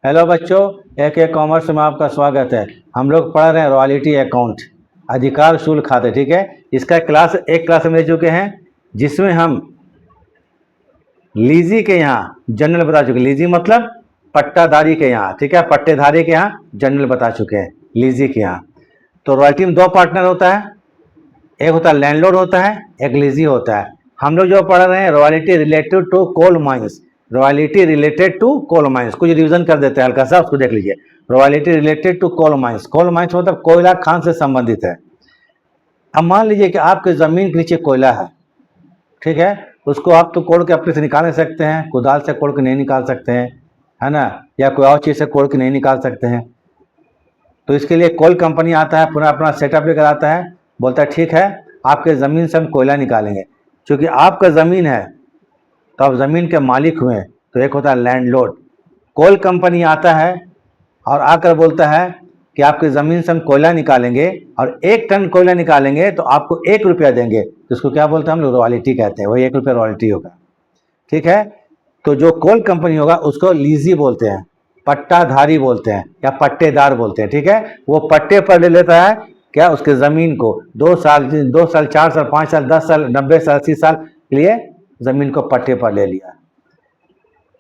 Hello बच्चों, एक commerce में आपका स्वागत है। हम लोग पढ़ रहे हैं रॉयल्टी अकाउंट, अधिकार शुल्क खाते। ठीक है, इसका एक क्लास में ले चुके हैं जिसमें हम लीजी के यहाँ जनरल बता चुके। लीजी मतलब पट्टाधारी के यहाँ, ठीक है, पट्टेधारी के यहाँ जनरल बता चुके हैं लीजी के यहाँ। तो रॉयल्टी में दो पार्टनर होता है, एक होता है लैंडलॉर्ड होता है, एक लीजी होता है। हम लोग जो पढ़ रहे हैं royalty related to coal mines, royalty related to coal mines. कुछ रिवीजन कर देते हैं हल्का सा, उसको देख लीजिए। Royalty related to coal mines, coal mines मतलब कोयला खान से संबंधित है। अब मान लीजिए कि आपके जमीन के नीचे कोयला है, ठीक है, उसको आप तो कोड़ के अपने से निकाल नहीं सकते हैं, कुदाल से कोड़ के नहीं निकाल सकते हैं, है ना, या कोई और चीज़ से कोड़ के नहीं निकाल सकते हैं। तो इसके लिए कोल कंपनी आता है, पूरा अपना सेटअप लेकर आता है, बोलता है ठीक है आपके ज़मीन से हम कोयला निकालेंगे। क्योंकि आपका ज़मीन है तो आप ज़मीन के मालिक हुए। तो एक होता है लैंडलॉर्ड। कोल कंपनी आता है और आकर बोलता है कि आपकी ज़मीन से हम कोयला निकालेंगे और 1 टन कोयला निकालेंगे तो आपको 1 रुपया देंगे। तो इसको क्या बोलते हैं हम लोग? रॉयल्टी कहते हैं। वही 1 रुपया रॉयल्टी होगा, ठीक है। तो जो कोल कंपनी होगा उसको लीजी बोलते हैं, पट्टाधारी बोलते हैं या पट्टेदार बोलते हैं, ठीक है। वो पट्टे पर ले लेता है क्या, उसके ज़मीन को 2 साल 4 साल 5 साल 10 साल 90 साल 80 साल के लिए ज़मीन को पट्टे पर ले लिया।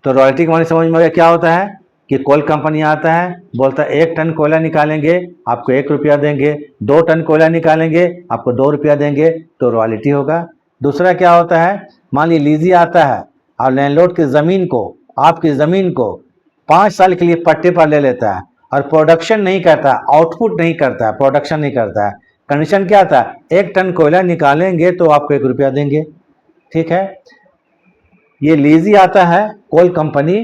तो रॉयल्टी के माने समझ में आ गया क्या होता है कि कोल कंपनी आता है, बोलता है 1 टन कोयला निकालेंगे आपको 1 रुपया देंगे, 2 टन कोयला निकालेंगे आपको 2 रुपया देंगे, तो रॉयल्टी होगा। दूसरा क्या होता है, मान लीजिए लीजी आता है और लैंडलॉर्ड की ज़मीन को, आपकी ज़मीन को 5 साल के लिए पट्टे पर ले लेता है और प्रोडक्शन नहीं करता, आउटपुट नहीं करता, प्रोडक्शन नहीं करता है। कंडीशन क्या था, 1 टन कोयला निकालेंगे तो आपको 1 रुपया देंगे, ठीक है। ये लीजी आता है, कोल कंपनी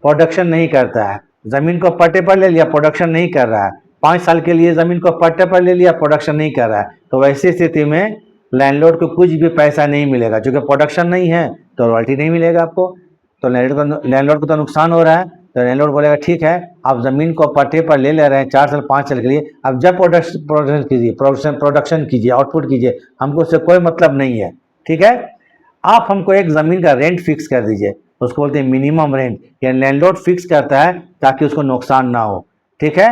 प्रोडक्शन नहीं करता है, ज़मीन को पट्टे पर ले लिया, प्रोडक्शन नहीं कर रहा है, 5 साल के लिए ज़मीन को पट्टे पर ले लिया, प्रोडक्शन नहीं कर रहा है। तो वैसी स्थिति में लैंडलॉर्ड को कुछ भी पैसा नहीं मिलेगा, क्योंकि प्रोडक्शन नहीं है तो रॉयल्टी नहीं मिलेगा आपको। तो लैंडलॉर्ड को तो नुकसान हो रहा है। तो लैंडलॉर्ड बोलेगा ठीक है आप ज़मीन को पट्टे पर ले रहे हैं 4 साल 5 साल के लिए, अब जब प्रोडक्शन कीजिए, आउटपुट कीजिए, हमको उससे कोई मतलब नहीं है, ठीक है। आप हमको एक ज़मीन का रेंट फिक्स कर दीजिए, उसको बोलते हैं मिनिमम रेंट, या लैंडलॉर्ड फिक्स करता है ताकि उसको नुकसान ना हो, ठीक है।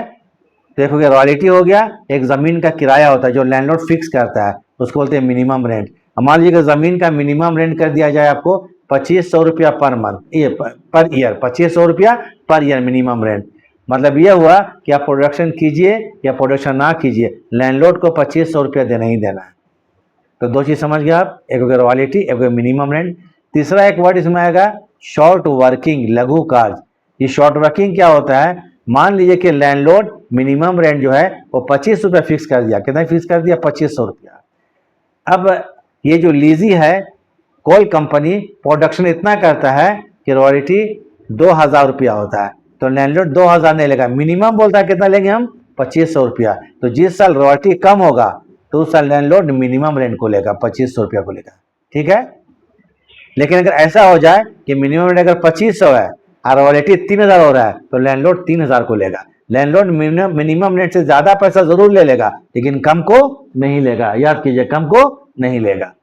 देखोगे रॉयल्टी हो गया, एक ज़मीन का किराया होता है जो लैंडलॉर्ड फिक्स करता है, उसको बोलते हैं मिनिमम रेंट। मान लीजिए ज़मीन का मिनिमम रेंट कर दिया जाए आपको 2500 रुपया पर मंथ, ये पर ईयर, 2500 रुपया पर ईयर मिनिमम रेंट। मतलब ये हुआ कि आप प्रोडक्शन कीजिए या प्रोडक्शन ना कीजिए, लैंडलॉर्ड को 2500 रुपया देना ही देना है। तो 2 चीज़ समझ गए आप, एक हो गया रॉयल्टी, एक हो गया मिनिमम रेंट। तीसरा एक वर्ड इसमें आएगा शॉर्ट वर्किंग, लघु कार्य। ये शॉर्ट वर्किंग क्या होता है, मान लीजिए कि लैंडलॉर्ड मिनिमम रेंट जो है वो 25 रुपया फिक्स कर दिया। कितना फिक्स कर दिया? 2500 रुपया। अब ये जो लीजी है, कोल कंपनी प्रोडक्शन इतना करता है कि रॉयल्टी 2000 रुपया होता है, तो लैंडलॉर्ड 2000 नहीं लेगा, मिनिमम बोलता है कितना लेंगे हम, 2500 रुपया। तो जिस साल रॉयल्टी कम होगा तो उस साल लैंडलॉर्ड मिनिमम रेंट को लेगा, 2500 रुपया को लेगा, ठीक है। लेकिन अगर ऐसा हो जाए कि मिनिमम रेंट अगर 2500 है और रॉयल्टी 3000 हो रहा है तो लैंडलॉर्ड 3000 को लेगा। लैंडलॉर्ड मिनिमम रेंट से ज्यादा पैसा जरूर ले लेगा लेकिन कम को नहीं लेगा, याद कीजिए, कम को नहीं लेगा।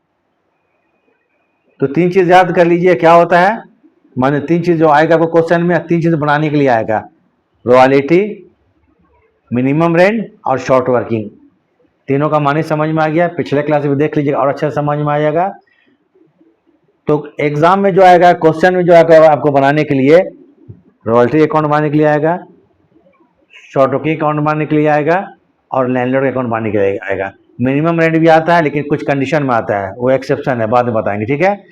तो 3 चीज याद कर लीजिए क्या होता है, माने 3 चीज जो आएगा आपको क्वेश्चन में, 3 चीज बनाने के लिए आएगा, रॉयल्टी, मिनिमम रेंट और शॉर्ट वर्किंग। तीनों का माने समझ में आ गया, पिछले क्लास में देख लीजिए और अच्छा समझ में आ जाएगा। तो एग्जाम में जो आएगा, क्वेश्चन में जो आएगा आपको बनाने के लिए, रॉयल्टी अकाउंट बनाने के लिए आएगा, शॉर्ट वर्किंग अकाउंट बनाने के लिए आएगा और लैंडलॉर्ड अकाउंट बनाने के लिए आएगा। मिनिमम रेंट भी आता है लेकिन कुछ कंडीशन में आता है, वो एक्सेप्शन है, बाद में बताएंगे, ठीक है।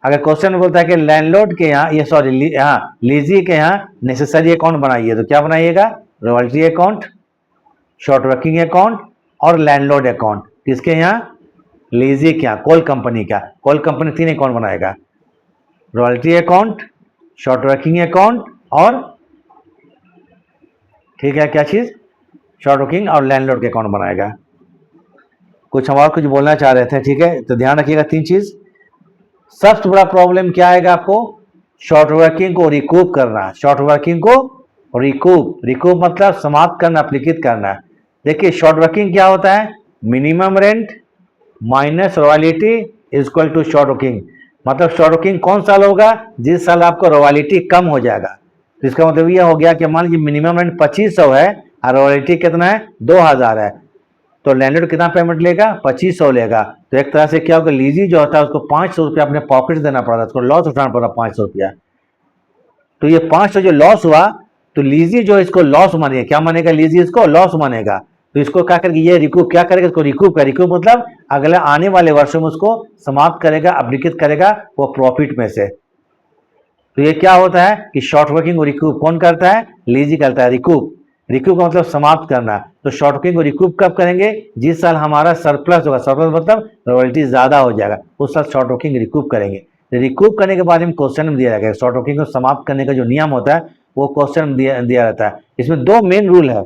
अगर क्वेश्चन में बोलता है कि लैंडलॉर्ड के यहाँ, ये सॉरी यहाँ लीजी के यहाँ नेसेसरी अकाउंट बनाइए, तो क्या बनाइएगा, royalty account, short working account और लैंडलॉर्ड अकाउंट। किसके यहाँ? लीजी क्या, कोल कंपनी का। कोल कंपनी 3 अकाउंट बनाएगा, royalty account, short working account और, ठीक है, क्या चीज, शॉर्ट वर्किंग और लैंडलॉर्ड के अकाउंट बनाएगा। कुछ हम और कुछ बोलना चाह रहे थे, ठीक है, तो ध्यान रखिएगा 3 चीज। सबसे बड़ा प्रॉब्लम क्या आएगा आपको, शॉर्ट वर्किंग को रिकूप करना। शॉर्ट वर्किंग को रिकूप मतलब समाप्त करना, अपलिखित करना। देखिए शॉर्ट वर्किंग क्या होता है, minimum rent minus royalty equal to short working. मतलब शॉर्ट वर्किंग कौन साल होगा, जिस साल आपको रॉयल्टी कम हो जाएगा। तो इसका मतलब ये हो गया कि मान लीजिए मिनिमम रेंट 2500 है और रॉयल्टी कितना है 2000 है, तो लैंडलॉर्ड कितना पेमेंट लेगा 2500 लेगा। तो एक तरह से क्या होगा, लीजी जो होता है उसको 500 रुपया अपने पॉकेट से देना पड़ रहा है, उसको लॉस उठाना पड़ रहा 500 रुपया। तो ये 500 जो लॉस हुआ, तो लीजी जो इसको लॉस मानेगा, क्या मानेगा, लीजी इसको लॉस मानेगा। तो इसको क्या करेगा, ये रिकूप क्या करेगा, इसको रिकूप कर, रिकूप मतलब अगले आने वाले वर्षों में उसको समाप्त करेगा, अपलिखित करेगा वो प्रॉफिट में से। तो ये क्या होता है कि शॉर्ट वर्किंग को रिकूप कौन करता है, लीजी करता है। रिकूप, रिकूप का मतलब समाप्त करना। तो शॉर्ट वर्किंग को रिकूप कब करेंगे, जिस साल हमारा सरप्लस होगा, सरप्लस मतलब रॉयल्टी ज्यादा हो जाएगा, उस साल शॉर्ट वर्किंग रिकूप करेंगे। रिकूप करने के बाद में क्वेश्चन में दिया जाएगा, शॉर्ट वर्किंग को समाप्त करने का जो नियम होता है वो क्वेश्चन में दिया रहता है। इसमें दो मेन रूल है,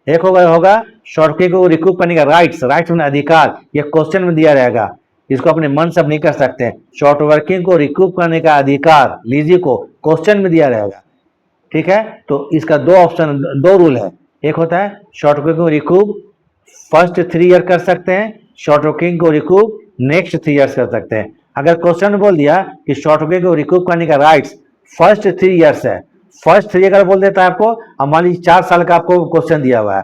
एक होगा शॉर्ट वर्किंग को रिकूप करने का राइट्स, राइट्स में अधिकार, ये क्वेश्चन में दिया रहेगा, इसको अपने मन से नहीं कर सकते। शॉर्ट वर्किंग को रिकूप करने का अधिकार लीजी को क्वेश्चन में दिया रहेगा, ठीक है। तो इसका दो ऑप्शन, दो रूल है, एक होता है शॉर्ट वर्किंग को रिकूप फर्स्ट 3 ईयर कर सकते हैं, शॉर्ट वर्किंग को रिकूप नेक्स्ट 3 ईयर्स कर सकते हैं। अगर क्वेश्चन में बोल दिया कि शॉर्ट वर्किंग को रिकूप करने का राइट्स फर्स्ट 3 ईयर्स है, फर्स्ट 3 अगर बोल देता है आपको, अब मान लीजिए 4 साल का आपको क्वेश्चन दिया हुआ है,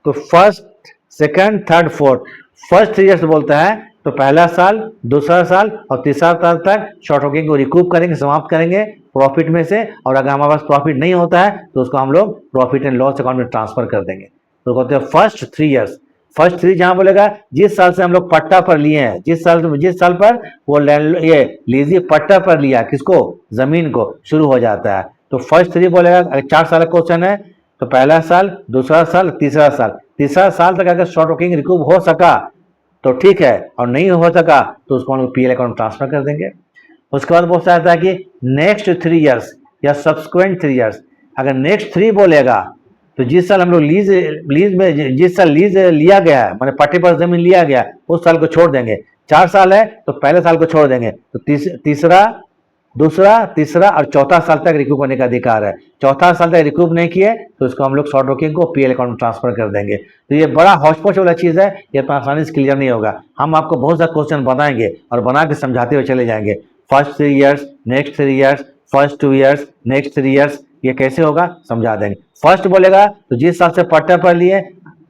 तो first, second, third, fourth, first 3 years बोलता है, तो पहला साल, दूसरा साल और तीसरा साल तक शॉर्ट वर्किंग को रिकूप करेंगे, समाप्त करेंगे प्रॉफिट में से। और अगर हमारे पास प्रॉफिट नहीं होता है तो उसको हम लोग प्रॉफिट एंड लॉस अकाउंट में ट्रांसफर कर देंगे। तो कहते हैं फर्स्ट 3 ईयर्स, फर्स्ट 3 जहां बोलेगा जिस साल से हम लोग पट्टा पर लिए हैं, जिस साल पर वो ये लीजी पट्टा पर लिया, किसको, जमीन को, शुरू हो जाता है। तो फर्स्ट 3 बोलेगा, अगर 4 साल का क्वेश्चन है तो पहला साल, दूसरा साल, तीसरा साल, तीसरा साल तक अगर शॉर्ट वर्किंग रिकूप हो सका तो ठीक है, और नहीं हो सका तो उसको हम लोग पीएल अकाउंट ट्रांसफर कर देंगे। उसके बाद बहुत आता है कि नेक्स्ट 3 ईयर्स या सब्सक्वेंट 3 ईयर्स। अगर नेक्स्ट 3 बोलेगा तो जिस साल हम लोग लीज में जिस साल लीज लिया गया है, माने पट्टे पर जमीन लिया गया, उस साल को छोड़ देंगे। 4 साल है तो पहले साल को छोड़ देंगे, तो तीसरा, दूसरा, तीसरा और चौथा साल तक रिकूप होने का अधिकार है। चौथा साल तक रिकूप नहीं किए तो इसको हम लोग शॉर्ट वर्किंग को पीएल अकाउंट में ट्रांसफर कर देंगे। तो ये बड़ा हौच-पौच वाला चीज है, ये तो आसानी से क्लियर नहीं होगा। हम आपको बहुत सा क्वेश्चन बनाएंगे और बना के समझाते हुए चले जाएंगे। First 3 years, next 3 years, first 2 years, next 3 years, ये कैसे होगा समझा देंगे। फर्स्ट बोलेगा तो जिस साल से पट्टा पर लिए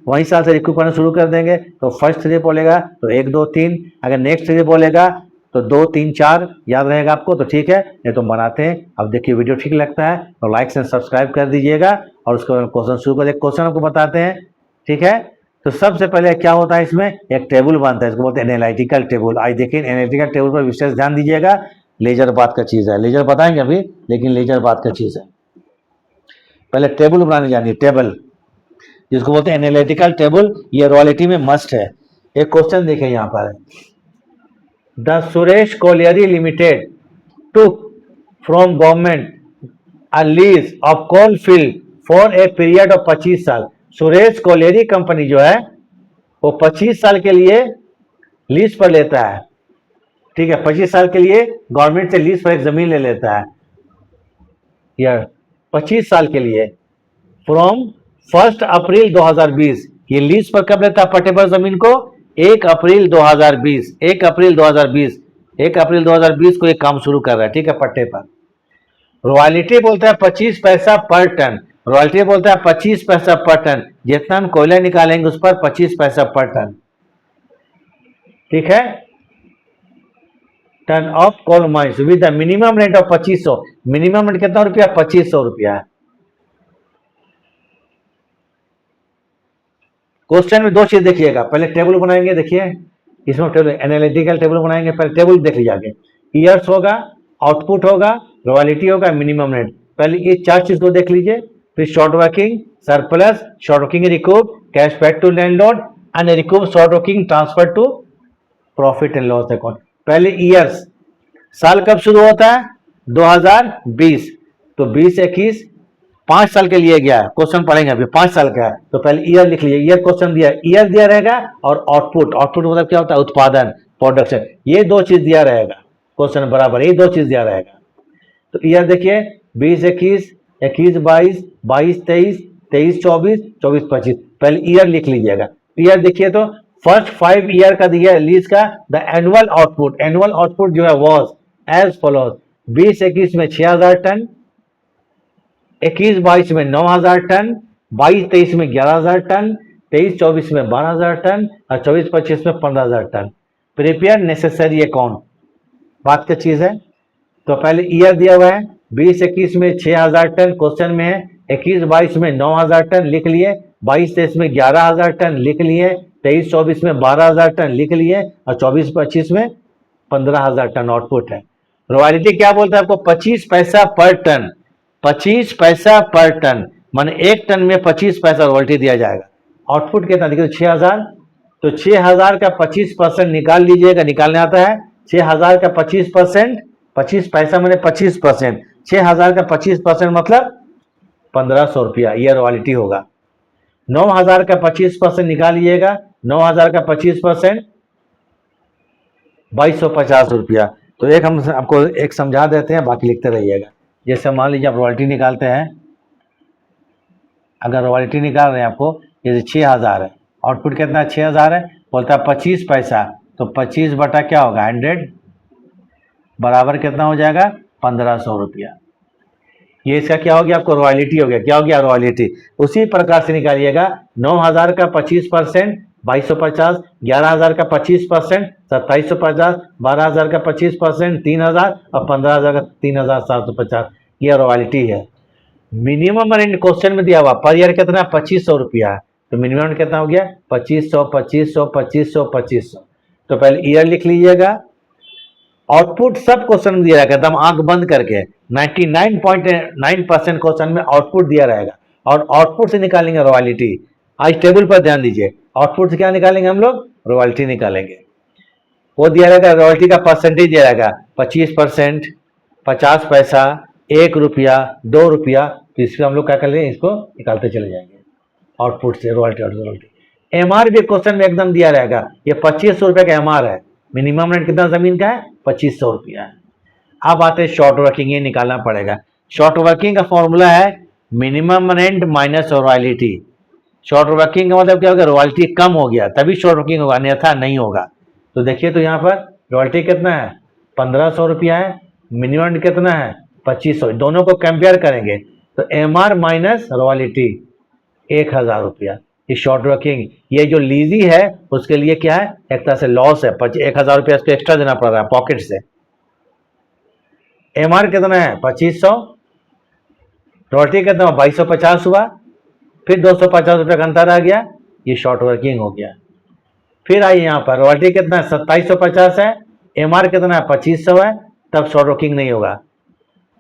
वही साल से रिकूप करना शुरू कर देंगे, तो फर्स्ट 3 बोलेगा तो 1 2 3। अगर नेक्स्ट 3 बोलेगा तो 2 3 4 याद रहेगा आपको, तो ठीक है, नहीं तो बनाते हैं। अब देखिए वीडियो ठीक लगता है तो लाइक एंड सब्सक्राइब कर दीजिएगा और उसके बाद क्वेश्चन शुरू कर, क्वेश्चन आपको बताते हैं, ठीक है। तो सबसे पहले क्या होता है, इसमें एक टेबल बनता है, इसको बोलते हैं एनालिटिकल टेबल। आज देखिए एनालिटिकल टेबल पर विशेष ध्यान दीजिएगा, लेजर बात का चीज है, लेजर बताएंगे अभी, लेकिन लेजर बात का चीज है। पहले टेबल बनाने जानिए, टेबल जिसको बोलते हैं एनालिटिकल टेबल, ये रॉयल्टी में मस्ट है। एक क्वेश्चन देखें यहाँ पर, the Suresh colliery limited took from government a lease of coal field for a period of 25 साल। सुरेश कोलियरी कंपनी जो है वो 25 साल के लिए लीज पर लेता है, ठीक है, 25 साल के लिए गवर्नमेंट से लीज पर एक जमीन ले लेता है, या 25 साल के लिए, फ्रॉम 1 अप्रैल 2020। ये लीज पर कब लेता है पट्टे पर जमीन को, 1 अप्रैल 2020, 1 अप्रैल 2020, 1 अप्रैल 2020 को एक काम शुरू कर रहा है, ठीक है, पट्टे पर। रॉयल्टी बोलता है 25 पैसा पर टन, रॉयल्टी बोलता है 25 पैसा पर टन, जितना हम कोयला निकालेंगे उस पर 25 पैसा पर टन, ठीक है, ton of coal mines with the minimum rate of 2500। Minimum rate कितना रुपया, 2500 रुपया है। क्वेश्चन में दो चीज देखिएगा, पहले टेबल बनाएंगे, देखिए इसमें टेबल एनालिटिकल टेबल बनाएंगे, पहले टेबल देख लीजिए आगे, ईयर्स होगा, आउटपुट होगा, रॉयल्टी होगा, मिनिमम रेट, पहले ये 4 चीज को देख लीजिए। फिर short working, surplus, short working recoup, cash back to landlord and recoup short working transfer to profit and loss account. पहले ईयर्स, साल कब शुरू होता है, 2020, तो 2021 5 साल के लिए गया है, क्वेश्चन पढ़ेंगे अभी, 5 साल का है, तो पहले ईयर लिख लीजिए, ईयर क्वेश्चन दिया, ईयर दिया रहेगा, और आउटपुट, आउटपुट मतलब क्या होता है, उत्पादन, प्रोडक्शन, ये 2 चीज दिया रहेगा क्वेश्चन बराबर, ये 2 चीज दिया रहेगा। तो ईयर देखिए 2021, 21-22, 22-23, 23-24, 24-25, पहले ईयर लिख लीजिएगा। ईयर देखिए तो फर्स्ट 5 ईयर का दिया लीज का, the annual output, annual output जो है वाज एज फॉलोज, 2021 में 6000 टन, 21-22 में 9,000 टन, 22-23 में 11,000 टन, 23-24 में 12,000 टन और 24-25 में 15,000 टन। प्रिपेयर नेसेसरी अकाउंट, बात क्या चीज़ है। तो पहले ईयर दिया हुआ है, 20-21 में 6,000 टन क्वेश्चन में है, 21-22 में 9,000 टन लिख लिए, 22-23 में 11,000 टन लिख लिए, 23-24 में 12,000 टन लिख लिए और 24-25 में 15,000 टन आउटपुट है। रॉयल्टी क्या बोलता है आपको, 25 पैसा पर टन, 25 पैसा पर टन, माने 1 टन में 25 पैसा रॉयल्टी दिया जाएगा। आउटपुट कितना देखिए 6,000, तो 6,000 का 25% निकाल लीजिएगा, निकालने आता है। 6,000 का 25%, 25 पैसा मैंने 25%, 6,000 का 25% मतलब 1,500 रुपया, यह रॉयल्टी होगा। 9,000 का 25% निकालिएगा, 9,000 का 25% 2,250 रुपया। तो एक हम आपको एक समझा देते हैं, बाकी लिखते रहिएगा। जैसे मान लीजिए आप रॉयल्टी निकालते हैं, अगर रॉयल्टी निकाल रहे हैं आपको, जैसे 6,000 है, आउटपुट कितना है 6,000 है, बोलता है 25 पैसा, तो 25 बटा क्या होगा 100 बराबर कितना हो जाएगा 1,500 रुपया। ये इसका क्या हो गया आपको रॉयल्टी हो गया। क्या हो गया रॉयल्टी। उसी प्रकार से निकालिएगा, 9,000 का 25% 2,250, 11,000 का 25% 2,750, 12,000 का 25% 3,000 और 15,000 का 3,750, यह रॉयल्टी है। मिनिमम रेंट क्वेश्चन में दिया हुआ पर ईयर कितना 2,500 रुपया है, तो मिनिमम रेंट कितना हो गया 2,500 2,500 2,500 2,500। तो पहले ईयर लिख लीजिएगा। आउटपुट सब क्वेश्चन में दिया रहेगा, एकदम आंख बंद करके 99.9% क्वेश्चन में आउटपुट दिया रहेगा, और आउटपुट से निकालेंगे रॉयल्टी। आज टेबल पर ध्यान दीजिए, आउटपुट से क्या निकालेंगे हम लोग, रॉयल्टी निकालेंगे। वो दिया रहेगा, रॉयल्टी का परसेंटेज दिया रहेगा 25%, 50 पैसा, 1 रुपया, 2 रुपया। तो इसको हम लोग क्या कर लेंगे, इसको निकालते चले जाएंगे आउटपुट से रॉयल्टी और रॉयल्टी। एमआर भी क्वेश्चन में एकदम दिया रहेगा, ये 2,500 रुपये का एमआर है। मिनिमम रेंट कितना जमीन का है 2,500 रुपया है। अब आते हैं शॉर्ट वर्किंग, ये निकालना पड़ेगा। शॉर्ट वर्किंग का फॉर्मूला है minimum rent minus royalty. Short working का मतलब क्या होगा, रॉयल्टी कम हो गया तभी शॉर्ट वर्किंग होगा, अन्यथा नहीं होगा। तो देखिए, तो यहाँ पर रॉयल्टी कितना है 1,500 रुपया है, मिनिमम रेंट कितना है 2,500, दोनों को कंपेयर करेंगे तो एमआर माइनस रॉयल्टी 1,000 रुपया। ये शॉर्ट वर्किंग, ये जो लीजी है उसके लिए क्या है, एक तरह से लॉस है। 1,000 रुपया इसको एक्स्ट्रा देना पड़ रहा है पॉकेट से। एमआर कितना है 2,500, रॉयल्टी कितना 2,250 हुआ, फिर 250 रुपये का अंतर आ गया, ये शॉर्ट वर्किंग हो गया। फिर आइए यहाँ पर रॉयल्टी कितना है 2,750 है, एमआर कितना है 2,500 है, तब शॉर्ट वर्किंग नहीं होगा।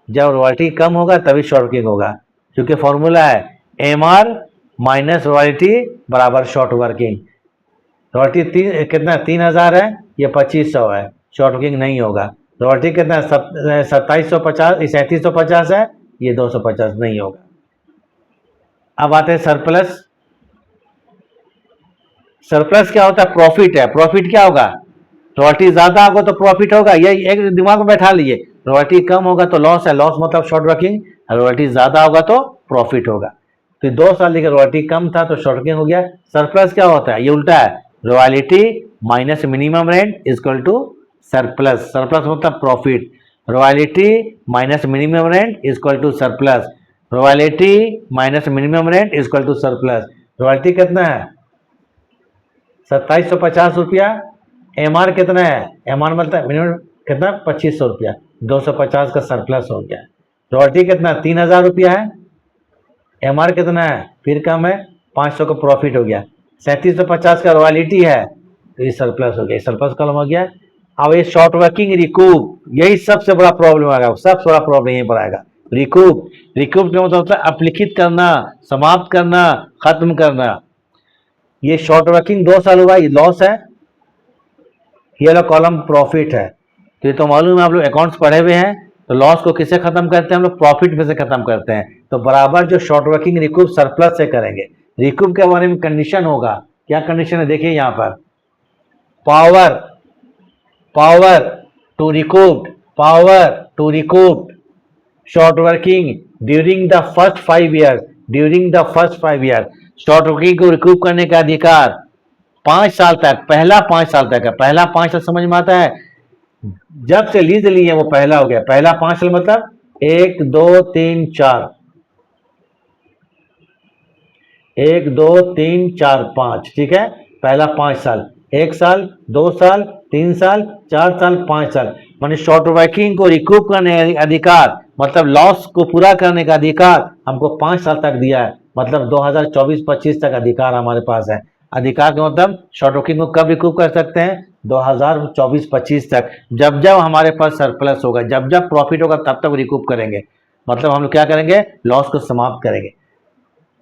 जब रॉयल्टी कम होगा तभी शॉर्ट वर्किंग होगा, क्योंकि फॉर्मूला है एमआर माइनस रॉयल्टी बराबर शॉर्ट वर्किंग। रॉयल्टी कितना 3,000 है, ये 2,500 है, शॉर्ट वर्किंग नहीं होगा। रॉयल्टी कितना 2,750 3,750 है, ये 250 नहीं होगा। अब आते हैं सरप्लस। सरप्लस क्या होता है, प्रॉफिट है। प्रॉफिट क्या होगा, रॉयल्टी ज्यादा होगा तो प्रॉफिट होगा, यही एक दिमाग में बैठा लीजिए। रॉयल्टी कम होगा तो लॉस है, लॉस मतलब शॉर्ट वर्किंग, रॉयल्टी ज्यादा होगा तो प्रॉफिट होगा। तो 2 साल लेकर रॉयल्टी कम था तो शॉर्ट वर्किंग हो गया। सरप्लस क्या होता है, ये उल्टा है, royalty minus minimum rent equal to surplus. Surplus मतलब profit, royalty minus minimum rent equal to surplus, royalty minus minimum rent equal to surplus. Royalty कितना है 2,750 रुपया, एमआर कितना है, एमआर मतलब मिनिमम कितना 2,500 रुपया, 250 का सरप्लस हो गया। रॉयल्टी कितना 3,000 रुपया है, एमआर कितना है फिर कम है, 500 का प्रॉफिट हो गया। 3,750 का रॉयल्टी है तो ये सरप्लस हो गया, सरप्लस कलम हो गया। अब ये शॉर्ट वर्किंग रिकूप, यही सबसे बड़ा प्रॉब्लम आएगा, सबसे बड़ा प्रॉब्लम यहीं पर आएगा। रिकूप, रिकूप का मतलब होता है अपलिखित करना, समाप्त करना, खत्म करना। ये शॉर्ट वर्किंग 2 साल हुआ, ये लॉस है, ये वाला कॉलम प्रॉफिट है। तो ये तो मालूम है, आप लोग अकाउंट्स पढ़े हुए हैं, तो लॉस को किससे खत्म करते हैं हम लोग, प्रॉफिट में से खत्म करते हैं। तो बराबर जो शॉर्ट वर्किंग रिकूप सरप्लस से करेंगे। रिकूप के बारे में कंडीशन होगा, क्या कंडीशन है देखिए यहाँ पर, power power to recoup, power to recoup short working during the first 5 year, during the first 5 year. Short working को रिकूप करने का अधिकार 5 साल तक, पहला 5 साल तक है। पहला 5 साल समझ में आता है, जब से लीज ली है वो पहला हो गया। पहला 5 साल मतलब 1 2 3 4, 1 2 3 4 5, ठीक है। पहला 5 साल, 1 साल, 2 साल, 3 साल, 4 साल, 5 साल, माने शॉर्ट वर्किंग को रिकूप करने का अधिकार, मतलब लॉस को पूरा करने का अधिकार हमको 5 साल तक दिया है, मतलब 2024-25 तक अधिकार हमारे पास है। अधिकार का मतलब शॉर्ट वर्किंग को कब रिकूप कर सकते हैं? 2024-25 तक, जब जब हमारे पास सरप्लस होगा, जब जब प्रॉफिट होगा तब तक रिकूप करेंगे। मतलब हम लोग क्या करेंगे? लॉस को समाप्त करेंगे।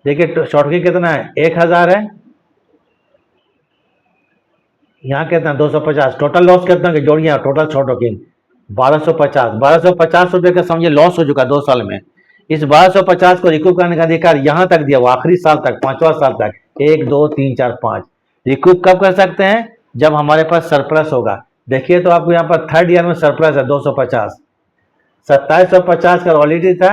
देखिए शॉर्ट वर्किंग कितना है? 1000 है, यहाँ कितना है? 250। टोटल लॉस कितना जोड़िए, टोटल शॉर्ट वर्किंग 1250। 1250 रुपये का समझिए लॉस हो चुका 2 साल में। इस 1250 को रिकूप करने का अधिकार यहाँ तक दिया, वो आखिरी साल तक, 5वां साल तक, 1 2 3 4 5। रिकूप कब कर सकते हैं? जब हमारे पास सरप्लस होगा। देखिए तो आपको यहाँ पर थर्ड ईयर में सरप्लस है 250, 2750 का ऑलरेडी था,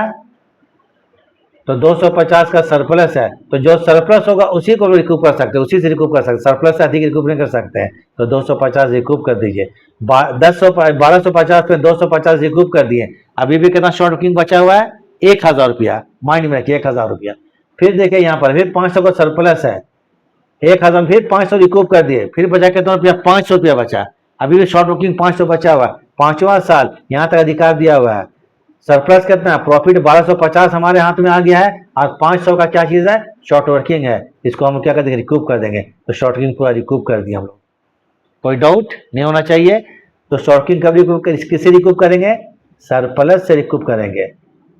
तो 250 का सरप्लस है, तो जो सरप्लस होगा उसी को रिकूप कर सकते हैं, उसी से रिकूप कर सकते हैं, सरप्लस से अधिक रिकूप नहीं कर सकते हैं। तो 250 रिकूप कर दीजिए। 1250 में 250 रिकूप कर दिए। अभी भी कितना शॉर्ट वर्किंग बचा हुआ है? 1000 रुपया, माइंड में रखिए 1000 रुपया। फिर देखिए यहाँ पर फिर 500 का सरप्लस है, 1000 फिर 500 रिकूप कर दिए, फिर बचा कितना रुपया? 500 रुपया बचा। अभी भी शॉर्ट वर्किंग 500 बचा हुआ है, 5वां साल यहाँ तक अधिकार दिया हुआ है। सरप्लस कितना? प्रॉफिट 1250 हमारे हाथ में आ गया है, और 500 का क्या चीज है? शॉर्ट वर्किंग है। इसको हम क्या कर देंगे? रिकूप कर देंगे। तो शॉर्ट वर्किंग पूरा रिकूप कर दिया हम लोग, कोई डाउट नहीं होना चाहिए। तो शॉर्ट वर्किंग कब रिकूप, किससे रिकूप करेंगे? सरप्लस से रिकूप करेंगे।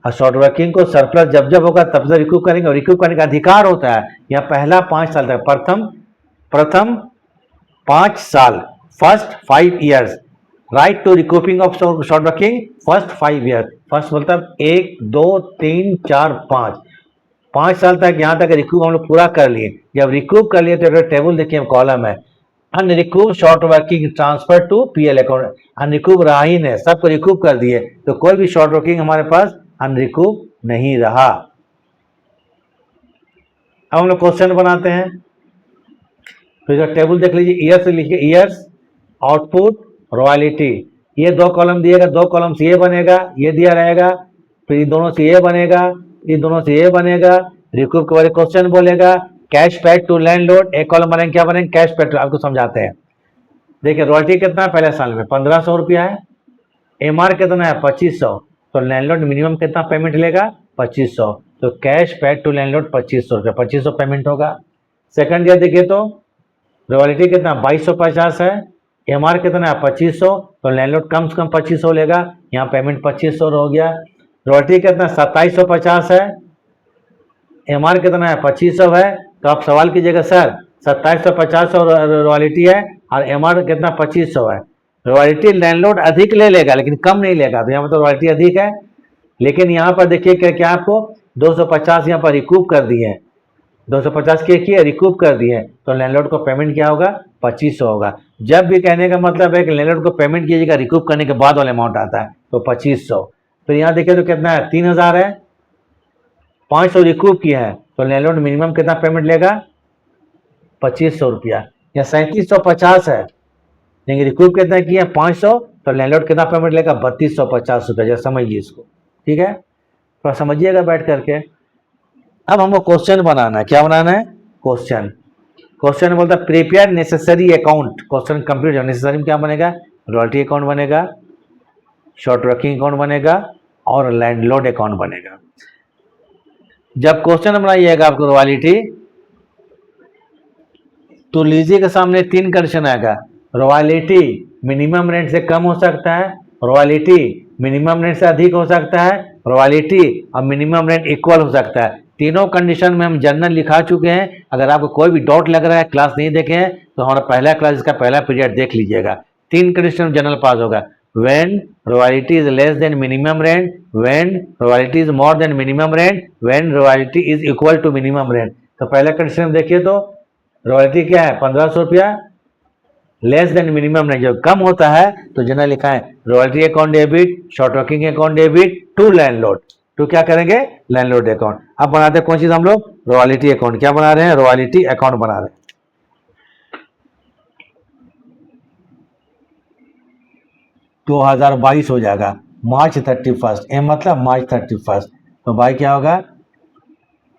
और शॉर्ट वर्किंग को सरप्लस जब जब होगा तब से रिकूप करेंगे, और रिकूप करने का अधिकार होता है यहाँ पहला 5 साल तक, प्रथम 5 साल, first 5 years, right to recouping of short working first 5 year. First मतलब 1 2 3 4 5, 5 साल तक यहाँ तक रिकूप हम लोग पूरा कर लिए। जब रिकूप कर लिए तो टेबल देखिए, कॉलम है unrecoup short working transfer to PL account. Unrecoup रहा ही नहीं, सबको रिकूप कर दिए, तो कोई भी शॉर्ट वर्किंग हमारे पास अनरिकूप नहीं रहा। अब हम लोग क्वेश्चन बनाते हैं। फिर टेबल देख लीजिए, ईयर्स लिखिए, ईयर्स, आउटपुट, रॉयल्टी, ये 2 कॉलम दिएगा, 2 कॉलम से ये बनेगा, ये दिया रहेगा, फिर दोनों से ये बनेगा, ये दोनों से ये बनेगा, रिकूप के बारे क्वेश्चन बोलेगा, कैश पेड टू लैंडलॉर्ड, एक कॉलम बनेंगे, क्या बनेंगे? Cash paid. आपको समझाते हैं। देखिए रॉयल्टी कितना है पहले साल में? 1500 रुपया है। एमआर कितना है? 2500। तो लैंडलॉर्ड मिनिमम कितना पेमेंट लेगा? 2500। तो कैश पेड टू लैंडलॉर्ड 2500 रुपया, 2500 पेमेंट होगा। सेकंड ईयर देखिए तो रॉयल्टी कितना? 2250 है। एमआर कितना है? 2500। तो लैंडलॉर्ड कम से कम 2500 लेगा, यहाँ पेमेंट 2500 हो गया। रॉयल्टी कितना? 2750 है। एमआर कितना है? 2500 है। तो आप सवाल कीजिएगा सर 2750 रॉयल्टी है और एमआर कितना? 2500 है। रॉयल्टी लैंडलॉर्ड अधिक ले लेगा लेकिन कम नहीं लेगा, तो यहाँ पर तो रॉयल्टी अधिक है। लेकिन यहाँ पर देखिए क्या आपको 250 यहाँ पर रिकूप कर दिए हैं, 250 के किए रिकूप कर दिए, तो लैंडलॉर्ड को पेमेंट क्या होगा? 2500 होगा। जब भी कहने का मतलब है कि लैंडलॉर्ड को पेमेंट कीजिएगा, रिकूप करने के बाद वाला अमाउंट आता है, तो 2500। फिर यहाँ देखिए तो कितना है? 3000 है, 500 रिकूप किए हैं, तो लैंडलॉर्ड मिनिमम कितना पेमेंट लेगा? 2500 रुपया। या 3750 है, लेकिन रिकूप कितना किया? 500, तो लैंडलॉर्ड कितना पेमेंट लेगा? 3250 रुपया। जैसे समझिए इसको, ठीक है, तो समझिएगा बैठ करके। अब हमको क्वेश्चन बनाना है। क्या बनाना है? क्वेश्चन बोलता है prepare necessary account. Question complete है। नेसेसरी में क्या बनेगा? रॉयल्टी अकाउंट बनेगा, शॉर्ट वर्किंग अकाउंट बनेगा, और लैंडलॉर्ड अकाउंट बनेगा। जब क्वेश्चन बनाइएगा आपको रॉयल्टी, तो लीजिए के सामने 3 कंडीशन आएगा। रॉयल्टी मिनिमम रेंट से कम हो सकता है, रॉयल्टी मिनिमम रेंट से अधिक हो सकता है, रॉयल्टी और मिनिमम रेंट इक्वल हो सकता है। तीनों कंडीशन में हम जनरल लिखा चुके हैं। अगर आपको कोई भी डाउट लग रहा है, क्लास नहीं देखे हैं, तो हमारा पहला क्लास, इसका पहला पीरियड देख लीजिएगा। 3 कंडीशन जनरल पास होगा। when royalty is less than minimum rent, when royalty is more than minimum rent, when royalty is equal to minimum rent। तो पहला कंडीशन देखिए तो रॉयल्टी क्या है? 1500 रुपया, लेस देन मिनिमम रेंट, जब कम होता है तो जनरल लिखा है royalty account debit, short working account debit to landlord. तो क्या करेंगे? Landlord account. अब बनाते हैं कौन चीज हम लोग? Royalty account. क्या बना रहे हैं? रॉयल्टी अकाउंट बना रहे हैं। 2022 हो जाएगा, मार्च 31, एम मतलब मार्च 31। तो बाई क्या होगा?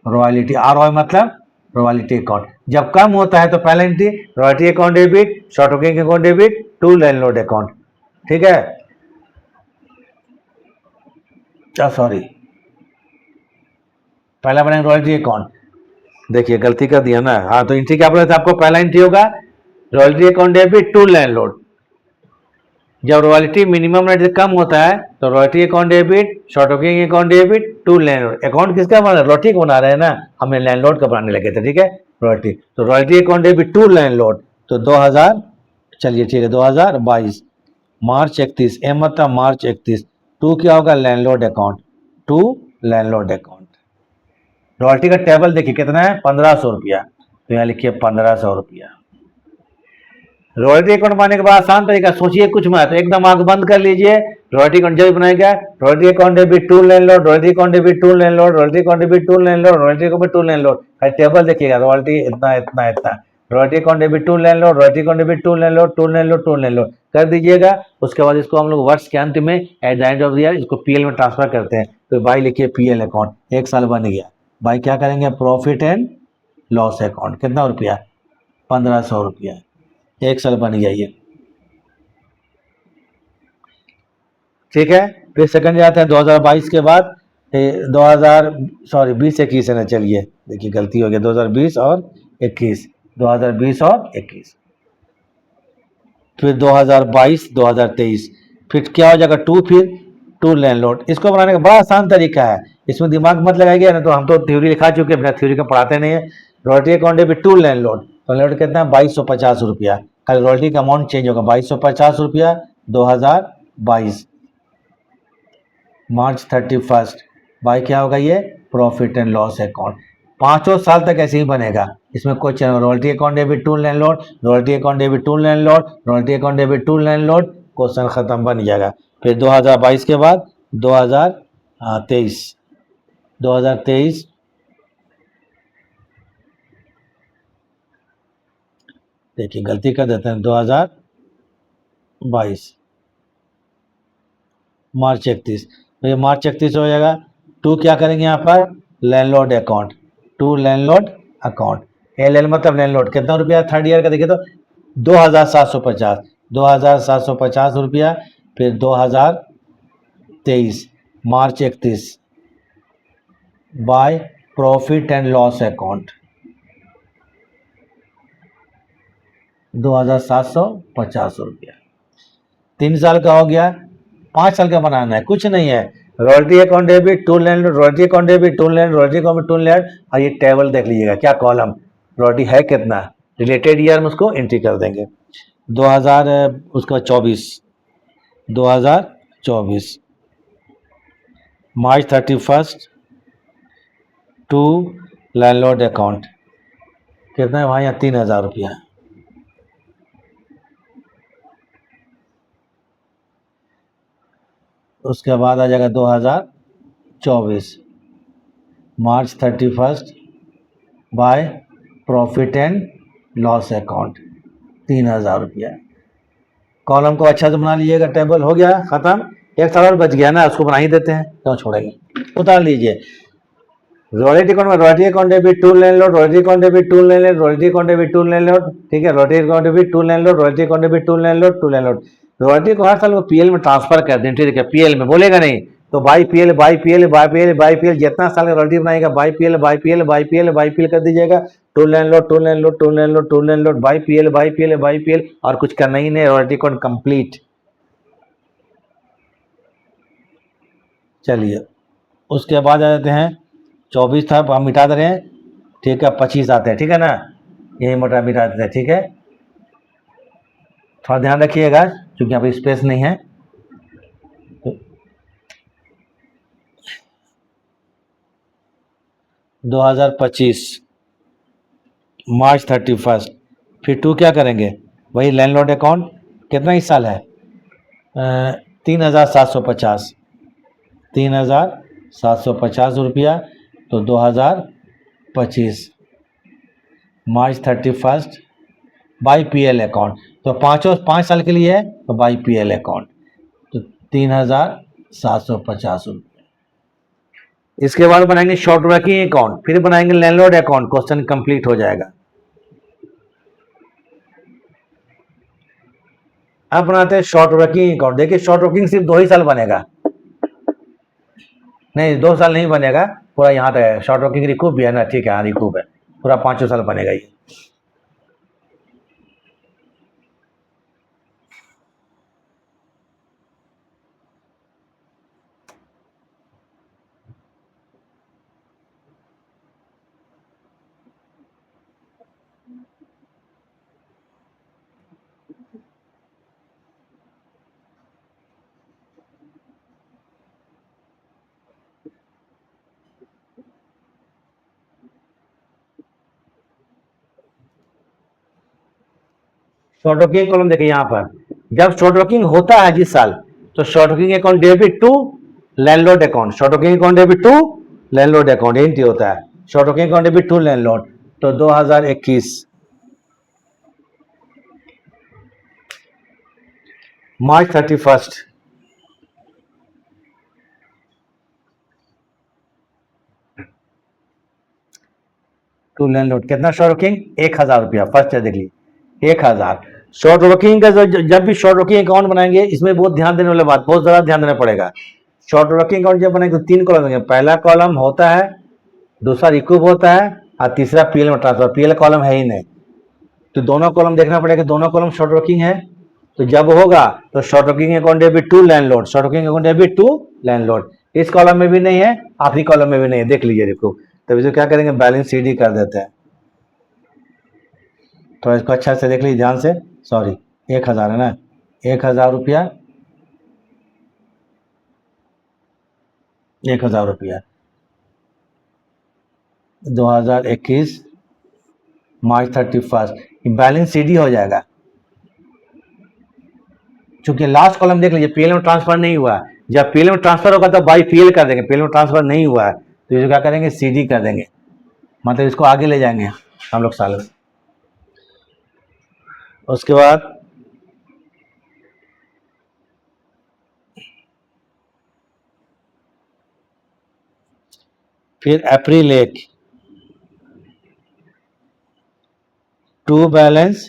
रॉयल्टी, आर वाई मतलब रॉयल्टी अकाउंट। जब कम होता है तो पहला entry royalty account debit, short working account debit to landlord account. ठीक है, सॉरी, पहला बनाएंगे रॉयल्टी अकाउंट। देखिए गलती कर दिया ना, हाँ तो एंट्री क्या बोला था आपको, पहला एंट्री होगा royalty account debit to landlord. जब रॉयल्टी मिनिमम रेट से कम होता है तो royalty account debit, short working account debit to landlord. Account किसका बना, रॉयल्टी को बना रहे हैं ना, हमें लैंडलॉर्ड का बनाने लगे थे। ठीक है, रॉयल्टी, तो royalty account debit to landlord, तो 2000, चलिए ठीक है 2022 मार्च 31, एम मतलब मार्च 31, टू क्या होगा landlord account, to landlord account. Royalty का टेबल देखिए कितना है, 1500 रुपया, तो यहाँ लिखिए 1500 रुपया। रॉयल्टी अकाउंट बनाने के बाद आसान तरीका, सोचिए कुछ मत, एकदम आंख बंद कर लीजिए। रॉयल्टी अकाउंट जब बनाएगा, royalty account debit to landlord, royalty account debit to landlord, royalty account debit to landlord, royalty account to landlord. Table देखिएगा, रॉयल्टी इतना इतना इतना, royalty account debit to landlord, royalty account debit to landlord, to landlord, to landlord कर दीजिएगा। उसके बाद इसको हम लोग वर्ष के अंत में at the end of the year इसको पीएल में ट्रांसफर करते हैं। तो भाई लिखिए पीएल अकाउंट, एक साल बन गया। भाई क्या करेंगे, प्रॉफिट एंड लॉस अकाउंट, कितना रुपया, 1500 रुपया, एक साल बन गया ये। ठीक है, फिर सेकंड जाते हैं 2022 के बाद 2021 है ना, चलिए देखिए गलती हो गया, 2020 और 21, 2020 और 21, फिर 2022 2023, फिर क्या हो जाएगा टू, फिर टू लैंडलॉर्ड। इसको बनाने का बड़ा आसान तरीका है, इसमें दिमाग मत लगाइए ना, तो हम तो थ्योरी लिखा चुके हैं, थ्योरी का पढ़ाते नहीं है। Royalty account debit to landlord, तो लैंडलॉर्ड कितना है 2250 रुपया, खाली रॉयल्टी का अमाउंट चेंज होगा, 2250 रुपया 2022 मार्च 31, बाई क्या होगा ये, प्रॉफिट एंड लॉस अकाउंट। पांचों साल तक ऐसे ही बनेगा, इसमें कोई channel, royalty account debit to landlord, royalty account debit to landlord, royalty account debit to landlord, question खत्म, बन जाएगा। फिर 2022 के बाद 2023, 2023 देखिए गलती कर देते हैं, 2022 मार्च 31, तो ये मार्च 31 हो जाएगा। टू क्या करेंगे यहाँ पर, landlord account, to landlord account, L मतलब लैंडलॉर्ड, कितना रुपया थर्ड ईयर का देखिए तो 2750, 2750 रुपया। फिर 2023 मार्च 31 by profit and loss account 2750 रुपया, 3 साल का हो गया। 5 साल का बनाना है, कुछ नहीं है, royalty account debit to landlord, royalty account debit to land, royalty account to land, और ये टेबल देख लीजिएगा क्या कॉलम, रॉयल्टी है कितना, रिलेटेड ईयर में उसको एंट्री कर देंगे। 2000 उसके बाद 2024 मार्च 31 टू लैंडलॉर्ड अकाउंट, कितना है वहाँ, यहाँ 3000 रुपया। उसके बाद आ जाएगा 2024 मार्च 31 by profit and loss account 3000 रुपया। कॉलम को अच्छा से बना लीजिएगा, टेबल हो गया खत्म। एक सवाल बच गया ना, उसको बना ही देते हैं, क्यों छोड़ेंगे, उतार लीजिए। रॉयल्टी अकाउंट में royalty account debit to landlord, royalty account debit to landlord, royalty account debit to landlord, ठीक है, royalty account debit to landlord, royalty account debit to landlord, to landlord. Royalty को हर साल वो पीएल में transfer कर दें, ठीक है, पीएल में बोलेगा नहीं तो by PL by PL by PL by PL, जितना साल का रॉयल्टी बनाएगा by PL by PL by PL by PL कर दीजिएगा। To landlord to landlord to landlord to landlord by PL by PL by PL, और कुछ करना ही नहीं, रॉयल्टी अकाउंट कंप्लीट। चलिए उसके बाद आ जाते हैं 24 था, हम मिटा दे रहे हैं, ठीक है, 25 आते हैं, ठीक है ना, यही मोटा मिटा देते हैं, ठीक है, थोड़ा ध्यान रखिएगा क्योंकि यहाँ पे स्पेस नहीं है। 2025 मार्च 31, फिर टू क्या करेंगे, वही लैंडलॉर्ड अकाउंट, कितना ही साल है, 3750, 3750 रुपया, तो 2025 मार्च 31 बाई पीएल अकाउंट, तो 5 साल के लिए है तो बाई पीएल अकाउंट, तो 3750 रुपये। इसके बाद बनाएंगे शॉर्ट वर्किंग अकाउंट, फिर बनाएंगे लैंडलॉर्ड अकाउंट, क्वेश्चन कंप्लीट हो जाएगा। अब बनाते हैं शॉर्ट वर्किंग अकाउंट। देखिए शॉर्ट वर्किंग सिर्फ 2 ही साल बनेगा, नहीं 2 साल नहीं बनेगा, पूरा यहाँ तक है। शॉर्ट वर्किंग रिकूप भी है ना, ठीक है, हाँ रिकूप है, पूरा 5 साल बनेगा ये। शॉर्ट वर्किंग कॉलम देखिए यहाँ पर, जब शॉर्ट वर्किंग होता है जिस साल, तो short working account debit to landlord account, short working account debit to landlord account, यही होता है short working account debit to landlord. तो 2021 मार्च 31 टू लैंडलॉर्ड, कितना शॉर्ट वर्किंग, 1000 रुपया फर्स्ट है, देख लीजिए 1000। शॉर्ट वर्किंग का जब भी शॉर्ट वर्किंग अकाउंट बनाएंगे, इसमें बहुत ध्यान देने वाली बात, बहुत ज्यादा ध्यान देना पड़ेगा। शॉर्ट वर्किंग अकाउंट जब बनाएंगे तो 3 कॉलम देंगे, पहला कॉलम होता है, दूसरा रिकूप होता है, और तीसरा पीएल में ट्रांसफर। पीएल कॉलम है ही नहीं, तो दोनों कॉलम देखना पड़ेगा, दोनों कॉलम शॉर्ट वर्किंग है। तो जब होगा तो short working account debit to landlord, short working account debit to landlord. इस कॉलम में भी नहीं है, आखिरी कॉलम में भी नहीं है, देख लीजिए देखो। तब इसे क्या करेंगे, बैलेंस सीडी कर देते हैं। थोड़ा इसको अच्छा से देख लीजिए ध्यान से, सॉरी 1000 है ना, 1000 रुपया, 1000 रुपया 2021 मार्च 31 बैलेंस सीडी हो जाएगा। चूंकि लास्ट कॉलम देख लीजिए पीएल में ट्रांसफर नहीं हुआ है, जब पीएल में ट्रांसफर होगा तो बाई पीएल कर देंगे, पीएल में ट्रांसफर नहीं हुआ है तो इसे क्या करेंगे, सीडी कर देंगे, मतलब इसको आगे ले जाएंगे हम लोग साल में। उसके बाद फिर अप्रैल 1 टू बैलेंस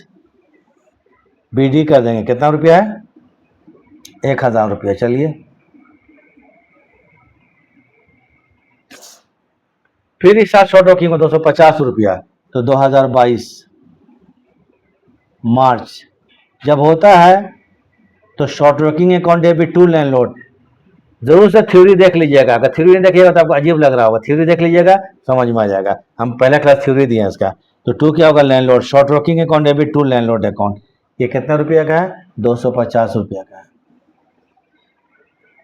बीडी कर देंगे, कितना रुपया है, 1000 रुपया। चलिए फिर इस साल शॉर्ट वर्किंग में 250 रुपया, तो 2022 मार्च जब होता है तो short working account debit to landlord. जरूर से थ्योरी देख लीजिएगा, अगर थ्योरी नहीं देखिएगा तो आपको अजीब लग रहा होगा, थ्योरी देख लीजिएगा समझ में आ जाएगा। हम पहला क्लास थ्योरी दिए इसका। तो टू क्या होगा, landlord, short working account debit to landlord account. ये कितना रुपया का है, 250 रुपया का है।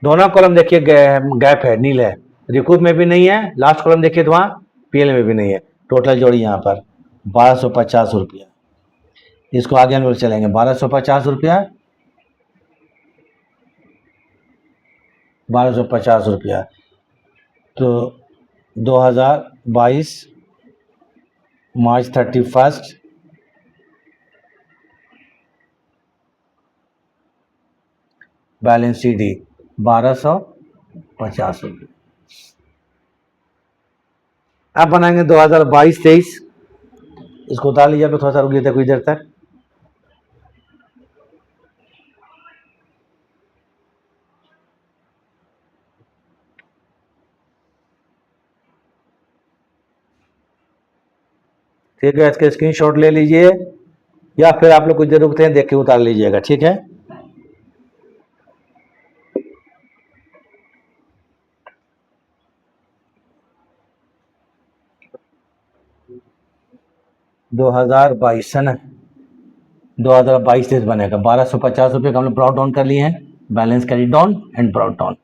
दोनों कॉलम देखिए गैप है, नील है, रिकूप में भी नहीं है, लास्ट कॉलम देखिए तो वहाँ पीएल में भी नहीं है। टोटल जोड़ी यहाँ पर 1250 रुपया। इसको आगे हम लोग चलेंगे, 1250 रुपया, 1250 रुपया, तो 2022 मार्च 31 बैलेंस सीडी 1250 रुपये। अब बनाएंगे 2022-23, इसको उतार लीजिए, तो थोड़ा सा रुकिए कुछ देर तक। ठीक है, इसके स्क्रीनशॉट ले लीजिए, या फिर आप लोग कुछ देर रुकते हैं, देख के उतार लीजिएगा, ठीक है। दो हजार बाईस है ना, 2022 बनेगा 1250 रुपये का हम लोग ब्रॉट डाउन कर लिए हैं, balance carry down and brought down.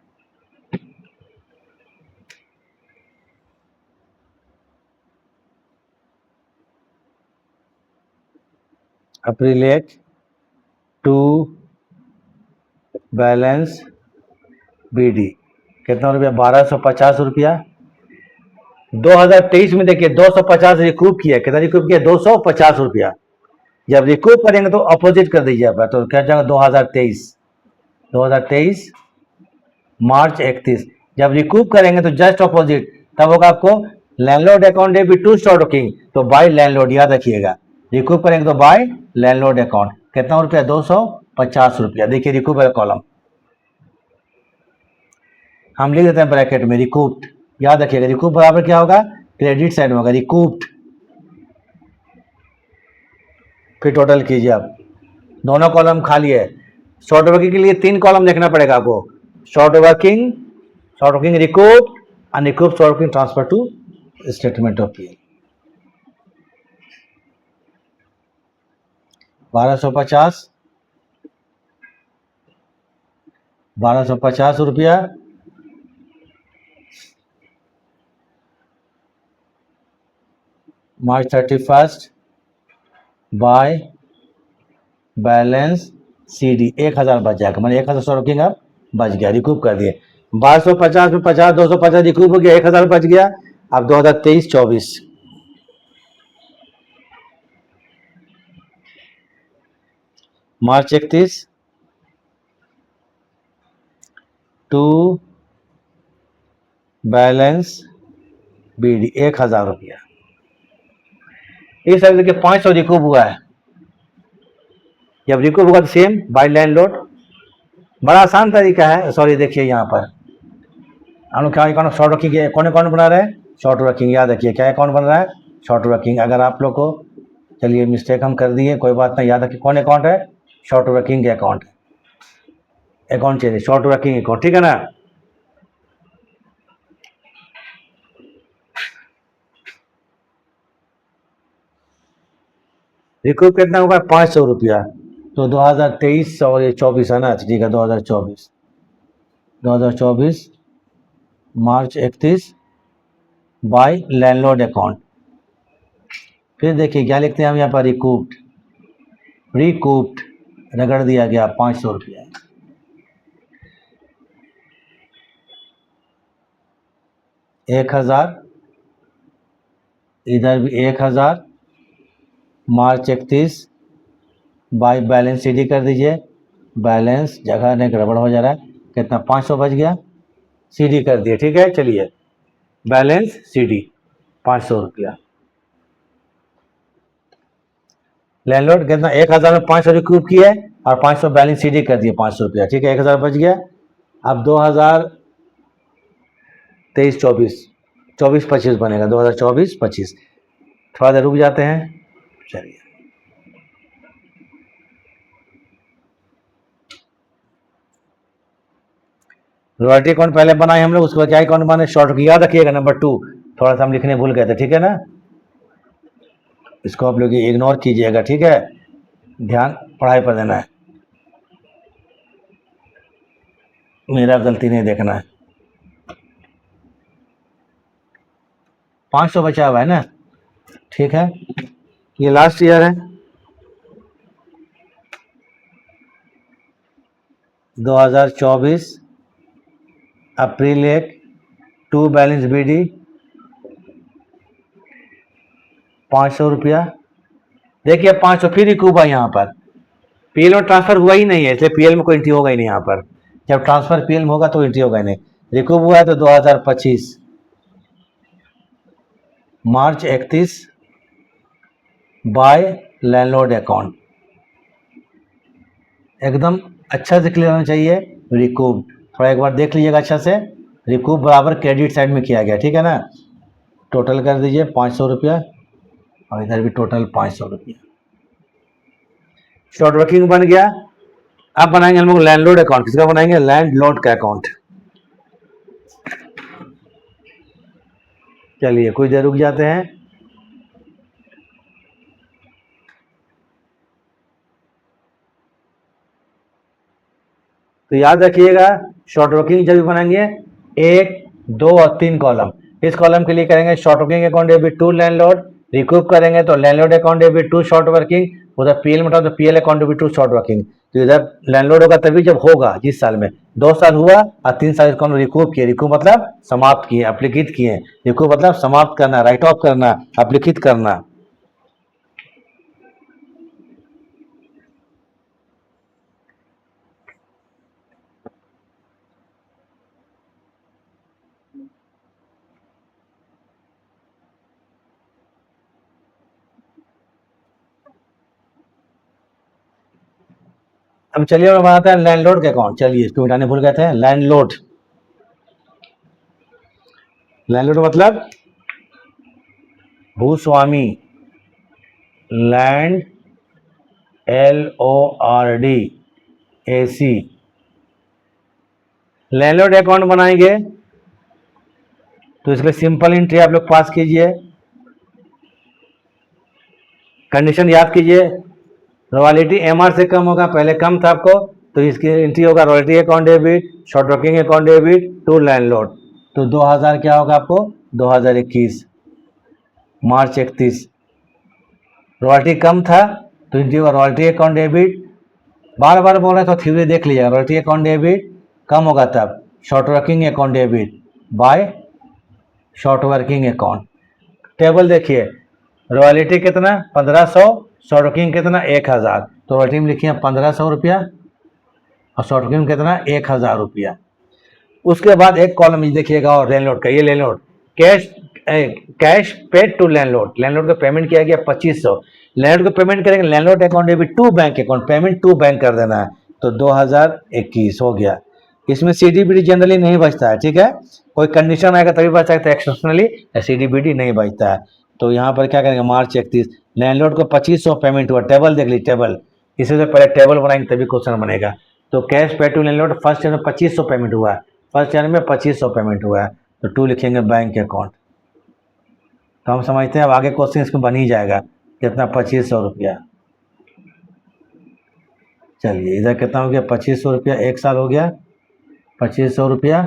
April 1 to balance BD कितना रुपया, 1250 रुपया। 2023 में देखिए 250 रिकूप किया, कितना रिकूप किया, 250 रुपया। जब रिकूप करेंगे तो अपोजिट कर दीजिए आप, तो क्या जाएगा 2023 मार्च 31 जब रिकूप करेंगे तो जस्ट ऑपोजिट तब होगा आपको landlord account debit to stock working, तो बाय लैंडलॉर्ड, याद रखिएगा। रिकूप करेंगे तो बाय लैंडलॉर्ड अकाउंट, कितना रुपया, 250 रुपया। देखिए रिकूप कॉलम हम लिख देते हैं ब्रैकेट में रिकूप्ड, याद रखिएगा। रिकूप बराबर क्या होगा, क्रेडिट साइड में होगा रिकूप्ड। फिर टोटल कीजिए आप, दोनों कॉलम खाली है। शॉर्ट वर्किंग के लिए 3 कॉलम देखना पड़ेगा आपको, short working recoup, unrecoup short working transfer to statement of PL. 1250 रुपया मार्च 31 बाय बैलेंस CD 1000 बच जाएगा, मैंने 1000 शॉर्ट वर्किंग अब बच गया, रिकूप कर दिए। 1250 में 50, 250 रिकूप हो गया, 1000 बच गया। अब 2023-24 मार्च 31 टू बैलेंस BD 1000 रुपया। इस तरह देखिए 500 रिकूप हुआ है। जब रिकूप होगा तो सेम बाय लैंडलॉर्ड, बड़ा आसान तरीका है। सॉरी देखिए यहाँ पर हम लोग क्या अकाउंट शॉर्ट वर्किंग कौन अकाउंट बना रहे हैं, शॉर्ट वर्किंग, याद रखिए क्या अकाउंट बन रहा है, शॉर्ट वर्किंग। अगर आप लोग को, चलिए मिस्टेक हम कर दिए, कोई बात नहीं, याद रखिए कौन अकाउंट है, शॉर्ट वर्किंग अकाउंट, अकाउंट चाहिए शॉर्ट वर्किंग अकाउंट, ठीक है ना। रिकूप कितना होगा, 500 रुपया। तो 2023 और ये 24 है ना, ठीक है, 2024 मार्च 31 बाय लैंडलॉर्ड अकाउंट। फिर देखिए क्या लिखते हैं हम यहाँ पर, रिकूप्ड रगड़ दिया गया 500 रुपया। एक 1000, इधर भी 1000 मार्च 31 बाय बैलेंस CD कर दीजिए, बैलेंस जगह नहीं गड़बड़ हो जा रहा है, कितना 500 बच गया, CD कर दिए, ठीक है। चलिए बैलेंस CD 500 रुपया, लैंडलॉर्ड कितना 1000 में 500 रिकूप किए और 500 बैलेंस CD कर दिए 500 रुपया, ठीक है, 1000 बच गया। अब 2023-24 बनेगा, 2024-25, थोड़ा देर रुक जाते हैं। चलिए रॉयल्टी अकाउंट पहले बनाए हम लोग, उसके बाद क्या अकाउंट बनाए, शॉर्ट की, याद रखिएगा नंबर 2, थोड़ा सा हम लिखने भूल गए थे, ठीक है ना। इसको आप लोग इग्नोर कीजिएगा, ठीक है, ध्यान पढ़ाई पर देना है, मेरा गलती नहीं देखना है। 500 बचा हुआ है ना, ठीक है, ये लास्ट ईयर है 2024 अप्रैल 1 टू बैलेंस BD 500 रुपया। देखिए 500 फिर रिकूप है यहाँ पर, PL में ट्रांसफर हुआ ही नहीं है, इसलिए PL में कोई एंट्री होगा ही नहीं यहाँ पर। जब ट्रांसफर PL में होगा तो एंट्री होगा ही नहीं। रिकूप हुआ है तो 2025 मार्च 31 बाय लैंडलॉर्ड अकाउंट, एकदम अच्छा से क्लियर होना चाहिए। रिकूप थोड़ा एक बार देख लीजिएगा अच्छा से, रिकूप बराबर क्रेडिट साइड में किया गया, ठीक है ना। टोटल कर दीजिए 500 रुपया और इधर भी टोटल 500 रुपया, शॉर्ट वर्किंग बन गया। अब बनाएंगे हम लोग लैंडलॉर्ड अकाउंट, किसका बनाएंगे, लैंडलॉर्ड का अकाउंट। चलिए कुछ देर रुक जाते हैं। तो याद रखिएगा शॉर्ट वर्किंग जब भी बनाएंगे 1, 2 और 3 कॉलम, इस कॉलम के लिए करेंगे short working account debit to landlord, recoup करेंगे तो landlord account debit to short working, उधर PL में तो PL account debit to short working. तो इधर लैंडलॉर्ड होगा तभी जब होगा जिस साल में, 2 साल हुआ और 3 साल इसको हम रिकूप किए, रिकूप मतलब समाप्त किए, अपलिखित किए, रिकूप मतलब समाप्त करना, राइट ऑफ करना, अपलिखित करना। अब चलिए हम बनाते हैं लैंडलॉर्ड के अकाउंट। चलिए इसको मिटाने भूल गए थे। लैंडलॉर्ड, लैंडलॉर्ड मतलब भूस्वामी, land LORD AC। Landlord account बनाएंगे तो इसके सिंपल एंट्री आप लोग पास कीजिए। कंडीशन याद कीजिए, रॉयल्टी MR से कम होगा, पहले कम था आपको, तो इसकी एंट्री होगा royalty account debit, short working account debit to landlord. तो 2000 क्या होगा आपको, 2021 मार्च 31। रॉयल्टी कम था तो एंट्री होगा रॉयल्टी अकाउंट डेबिट। बार बार बोल रहे तो थ्योरी देख लीजिएगा, रॉयल्टी अकाउंट डेबिट कम होगा तब short working account debit bye short working account. Table देखिए, रॉयल्टी कितना 1500, शॉर्ट वर्किंग कितना 1000, तो रॉयल्टी में लिखिए 1500 रुपया और शॉर्ट वर्किंग कितना 1000 रुपया। उसके बाद एक कॉलम देखिएगा और लैंडलॉर्ड का, ये landlord cash paid to landlord, landlord का पेमेंट किया गया 2500। लैंडलॉर्ड को पेमेंट करेंगे, landlord account debit to bank account, payment to bank कर देना है, तो 2021 हो गया। इसमें CDBD जनरली नहीं बचता है, ठीक है, कोई कंडीशन आएगा तभी बच सकता है, एक्सेप्शनली CDBD नहीं बचता है। तो यहाँ पर क्या करेंगे, मार्च 31 लैंडलॉर्ड को 2500 पेमेंट हुआ। टेबल देख लीजिए, टेबल, इससे पहले टेबल बनाएंगे तभी क्वेश्चन बनेगा। तो कैश पे टू लैंडलॉर्ड फर्स्ट ईयर में 2500 पेमेंट हुआ है, फर्स्ट ईयर में 2500 पेमेंट हुआ है, तो टू लिखेंगे बैंक अकाउंट। तो हम समझते हैं अब आगे क्वेश्चन इसको बन ही जाएगा, कितना 2500 रुपया। चलिए इधर कितना हो गया 2500 रुपया, एक साल हो गया 2500 रुपया,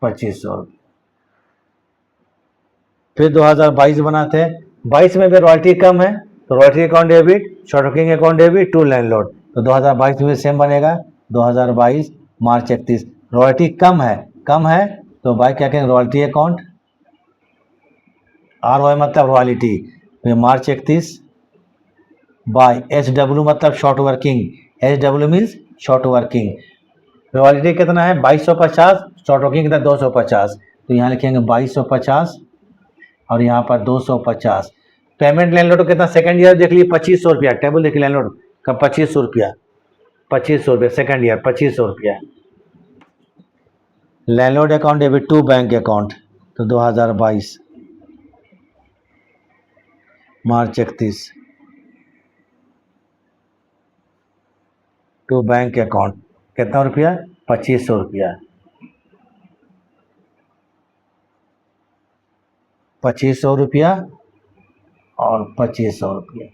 2500 रुपया। फिर 2022 बनाते हैं, 22 में भी रॉयल्टी कम है तो royalty account debit, short working account debit to landlord, तो 2022 में सेम बनेगा 2022 मार्च 31। रॉयल्टी कम है तो बाय क्या कहेंगे रॉयल्टी अकाउंट, ROI मतलब रॉयल्टी, तो मार्च 31 बाय SW मतलब short working, SW means short working. Royalty कितना है 2250, शॉर्ट वर्किंग कितना 250, तो यहाँ लिखेंगे 2250 और यहाँ पर 250। पेमेंट लैंडलॉर्ड को कितना सेकंड ईयर देख लीजिए 2500 रुपया, टेबल देखिए लैंडलॉर्ड का 2500 रुपया, 2500 रुपया सेकंड ईयर 2500 रुपया। Landlord account debit to bank account, तो 2022 मार्च 31 टू बैंक अकाउंट कितना रुपया 2500 रुपया, 2500 रुपया और 2500 रुपया।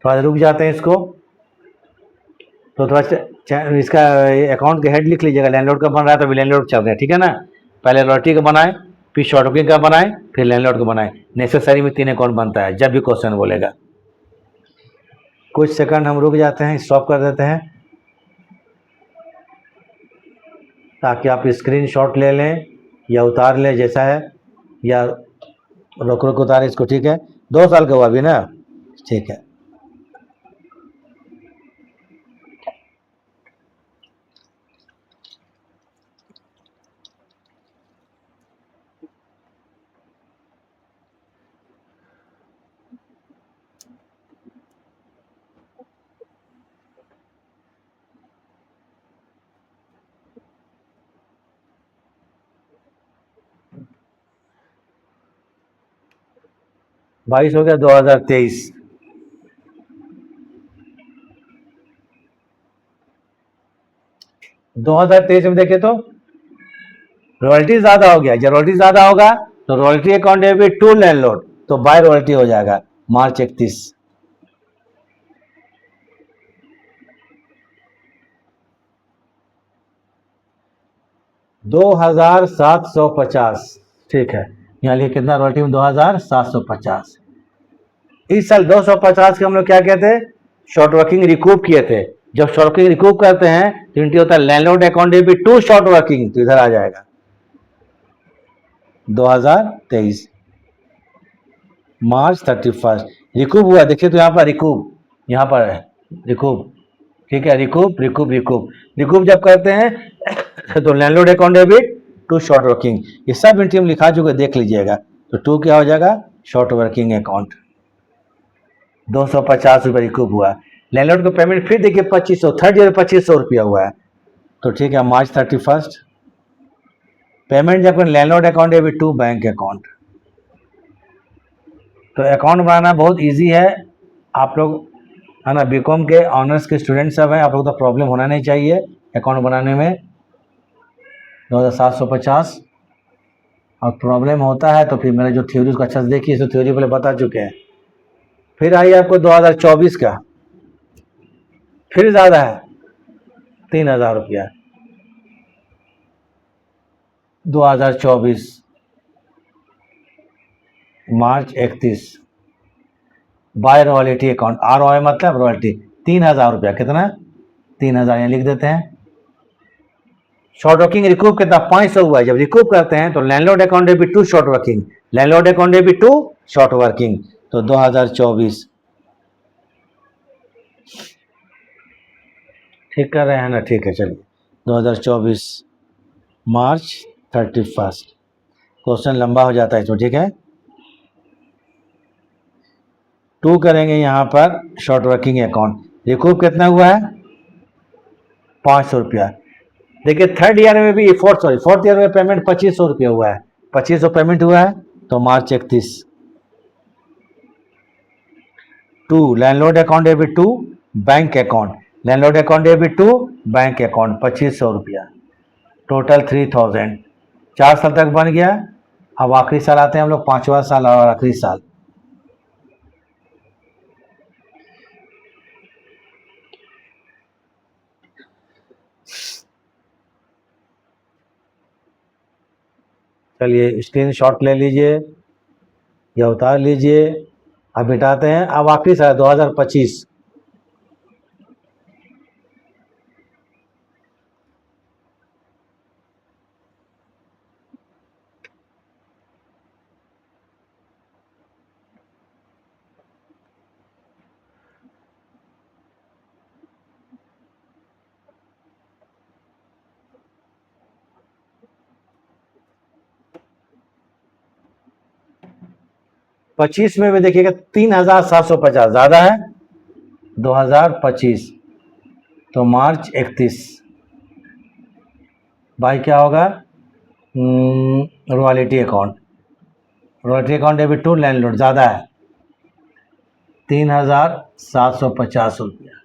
थोड़ा रुक जाते हैं इसको, तो थोड़ा इसका अकाउंट का हेड लिख लीजिएगा। लैंडलॉर्ड का बन रहा है तो अभी लैंडलॉर्ड चल रहे हैं, ठीक है ना। पहले रॉयल्टी का बनाए, फिर शॉर्ट वर्किंग का बनाए, फिर लैंडलॉर्ड का बनाए। नेसेसरी में 3 अकाउंट बनता है जब भी क्वेश्चन बोलेगा। कुछ सेकंड हम रुक जाते हैं, स्टॉप कर देते हैं ताकि आप स्क्रीनशॉट ले लें या उतार लें जैसा है, या रुक रुक उतारे इसको, ठीक है। 2 साल का हुआ अभी ना, ठीक है। बाईस हो गया 2023, में देखे तो रॉयल्टी ज्यादा हो गया। जब रॉयल्टी ज्यादा होगा तो royalty account debit to landlord, तो बाय रॉयल्टी हो जाएगा मार्च 31। 2750, ठीक है। यहाँ लिखिए कितना रॉयल्टी में 2750। इस साल 250 के हम लोग क्या कहते हैं, शॉर्ट वर्किंग रिकूप किए थे। जब शॉर्ट वर्किंग रिकूप करते हैं तो इनकी होता है landlord account debit to short working, तो इधर आ जाएगा 2023 मार्च 31। रिकूप हुआ देखिए, तो यहाँ पर रिकूप, यहाँ पर है रिकूप, ठीक है। रिकूप जब करते हैं तो landlord account debit to short working, ये सब एंट्री हम लिखा चुके, देख लीजिएगा। तो टू क्या हो जाएगा शॉर्ट वर्किंग अकाउंट। ₹250 रिकूप हुआ। लैंडलॉर्ड को पेमेंट फिर देखिए 2500, थर्ड ईयर 2500 रुपया हुआ है। तो ठीक है, मार्च 31 पेमेंट जब landlord account debit to bank account. तो अकाउंट बनाना बहुत इजी है। आप लोग है ना, बीकॉम के ऑनर्स के स्टूडेंट सब हैं, आप लोग तो प्रॉब्लम होना नहीं चाहिए अकाउंट बनाने में। 2750 और प्रॉब्लम होता है तो फिर मेरे जो थ्योरी को अच्छा से देखिए, तो थ्योरी पहले बता चुके हैं। फिर आइए आपको 2024 का, फिर ज़्यादा है 3000 रुपया। 2024 मार्च 31 बाय रॉयल्टी अकाउंट, ROI मतलब रॉयल्टी, 3000 रुपया। कितना? 3000 यहाँ लिख देते हैं। शॉर्ट वर्किंग रिकूप कितना? 500 हुआ है। जब रिकूप करते हैं तो landlord account debit to short working, landlord account debit to short working. तो 2024 ठीक कर रहे हैं ना? ठीक है, चलिए 2024 मार्च 31। क्वेश्चन लंबा हो जाता है इसमें, ठीक है। टू करेंगे यहाँ पर शॉर्ट वर्किंग अकाउंट। रिकूप कितना हुआ है? 500 रुपया। देखिए थर्ड ईयर में भी, फोर्थ ईयर में पेमेंट 2500 रुपया हुआ है। 2500 पेमेंट हुआ है तो मार्च 31। To landlord account debit to bank account, landlord account debit to bank account 2500 रुपया, टोटल 3000। 4 साल तक बन गया। अब आखिरी साल आते हैं हम लोग, 5वां साल और आखिरी साल। चलिए स्क्रीनशॉट ले लीजिए या उतार लीजिए। अब मिटाते हैं। अब आखिरी साल 2025। पच्चीस में भी देखिएगा 3750 ज़्यादा है। 2025 तो मार्च 31 भाई क्या होगा? Royalty account, royalty account debit to landlord ज़्यादा है 3750 रुपया।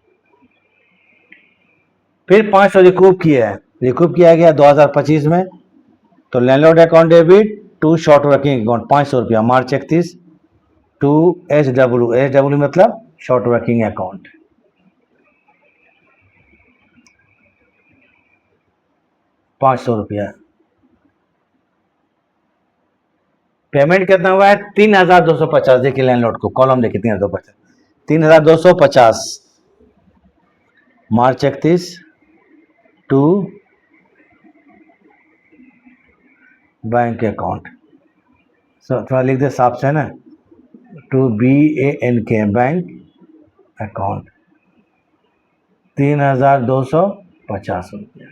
फिर 500 रिकूप किया है, रिकूप किया गया 2025 में। तो landlord account debit to short working account 500 रुपया मार्च 31 टू SW मतलब शॉर्ट वर्किंग अकाउंट। ₹500 पेमेंट कितना हुआ है? 3250। देखिए लैंडलॉर्ड को कॉलम देखिए 3250, 3250 मार्च 31 टू बैंक अकाउंट। थोड़ा लिख दे साफ से ना, टू BANK बैंक अकाउंट 3250 रुपया।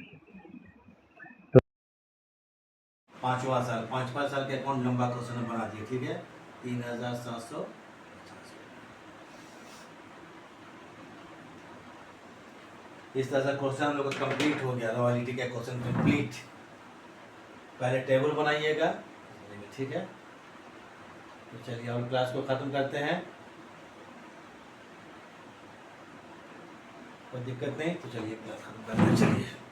तो 5वां साल के अकाउंट लंबा क्वेश्चन बना दिए, ठीक है। 3750। इस तरह से क्वेश्चन हम लोग का कंप्लीट हो गया। रॉयल्टी का क्वेश्चन कंप्लीट। पहले टेबल बनाइएगा, ठीक है। तो चलिए और क्लास को ख़त्म करते हैं। कोई दिक्कत नहीं, तो चलिए क्लास खत्म करते हैं। चलिए।